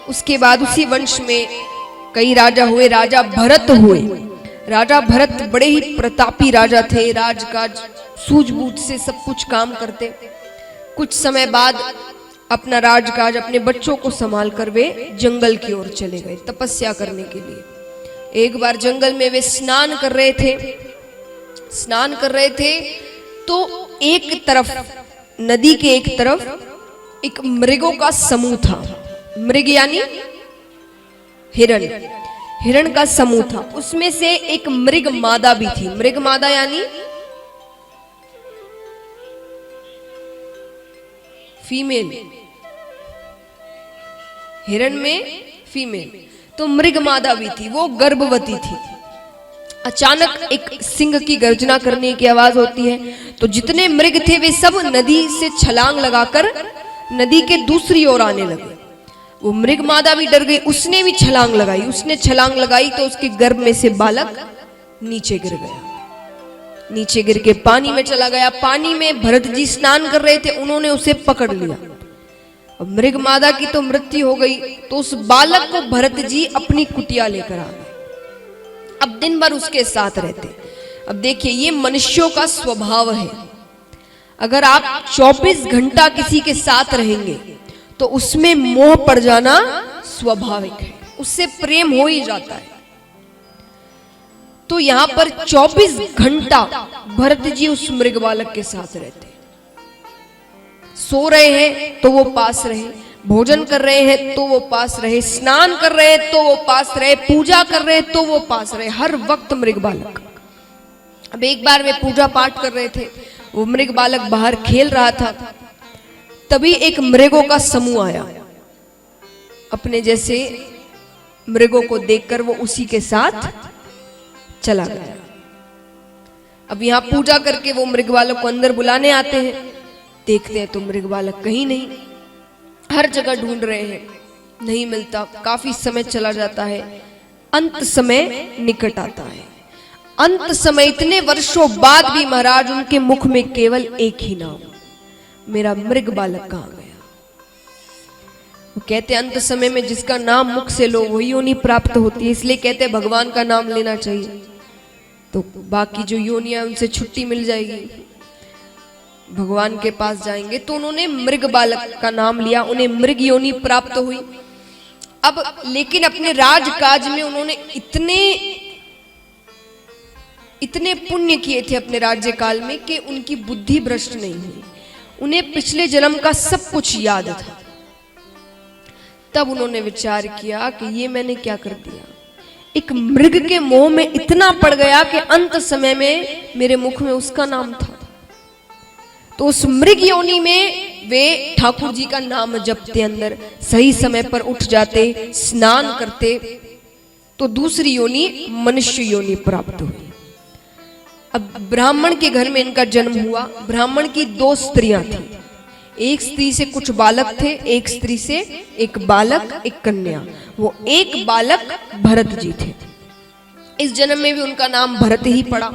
उसके बाद उसी वंश में कई राजा हुए, राजा भरत हुए। राजा भरत बड़े ही प्रतापी राजा थे, राजकाज सूझबूझ से सब कुछ काम करते। कुछ समय बाद अपना राजकाज अपने बच्चों को संभाल कर वे जंगल की ओर चले गए तपस्या करने के लिए। एक बार जंगल में वे स्नान कर रहे थे तो एक तरफ, नदी के एक तरफ एक मृगों का समूह था। मृग यानी हिरण का समूह था। उसमें से एक मृग मादा भी थी। मृग मादा यानी फीमेल, हिरण में फीमेल। तो मृग मादा भी थी, वो गर्भवती थी। अचानक एक सिंह की गर्जना करने की आवाज होती है, तो जितने मृग थे वे सब नदी से छलांग लगाकर नदी के दूसरी ओर आने लगे। वो मृग मादा भी डर गई, उसने भी छलांग लगाई। उसने छलांग लगाई तो उसके गर्भ में से बालक नीचे गिर गया। नीचे गिर के पानी में चला गया। पानी में भरत जी स्नान कर रहे थे, उन्होंने उसे पकड़ लिया। अब मृग मादा की तो मृत्यु हो गई, तो उस बालक को भरत जी अपनी कुटिया लेकर आ गए। अब दिन भर उसके साथ रहते। अब देखिए, ये मनुष्यों का स्वभाव है। अगर आप 24 घंटा किसी के साथ रहेंगे तो उसमें मोह पड़ जाना स्वाभाविक है, उससे प्रेम हो ही जाता है। तो यहां पर 24 घंटा भरत जी उस मृग बालक के साथ रहते। सो रहे हैं तो वो पास रहे, भोजन कर रहे हैं तो वो पास रहे, स्नान कर रहे हैं तो वो पास रहे, पूजा कर रहे हैं तो वो पास रहे, हर वक्त मृग बालक। अब एक बार वे पूजा पाठ कर रहे थे, वो मृग बालक बाहर खेल रहा था। तभी एक मृगों का समूह आया। अपने जैसे मृगों को देखकर वो उसी के साथ चला गया। अब यहां पूजा करके वो मृग बालक को अंदर बुलाने आते हैं। देखते हैं तो मृग बालक कहीं नहीं, हर जगह ढूंढ रहे हैं, नहीं मिलता। काफी समय चला जाता है। अंत समय निकट आता है। अंत समय, इतने वर्षों बाद भी महाराज उनके मुख में केवल एक ही नाम, मेरा मृग बालक कहां गया। वो कहते अंत समय में जिसका नाम मुख से लो वही योनि प्राप्त होती है। इसलिए कहते भगवान का नाम लेना चाहिए, तो बाकी जो योनियां उनसे छुट्टी मिल जाएगी, भगवान के पास जाएंगे। तो उन्होंने मृग बालक का नाम लिया, उन्हें मृग योनि प्राप्त हुई। अब लेकिन अपने राजकाज में उन्होंने इतने पुण्य किए थे अपने राज्य काल में कि उनकी बुद्धि भ्रष्ट नहीं हुई। उन्हें पिछले जन्म का सब कुछ याद था। तब उन्होंने विचार किया कि ये मैंने क्या कर दिया। एक मृग के मोह में इतना पड़ गया कि अंत समय में मेरे मुख में उसका नाम था। तो उस मृग योनि में वे ठाकुर जी का नाम जपते, अंदर सही समय पर उठ जाते, स्नान करते, तो दूसरी योनि मनुष्य योनि प्राप्त हुई। अब ब्राह्मण के घर में इनका जन्म हुआ। ब्राह्मण की 2 स्त्रियां थी। एक स्त्री से कुछ बालक थे, एक स्त्री से एक बालक, एक कन्या। वो एक बालक भरत जी थे। इस जन्म में भी उनका नाम भरत ही पड़ा।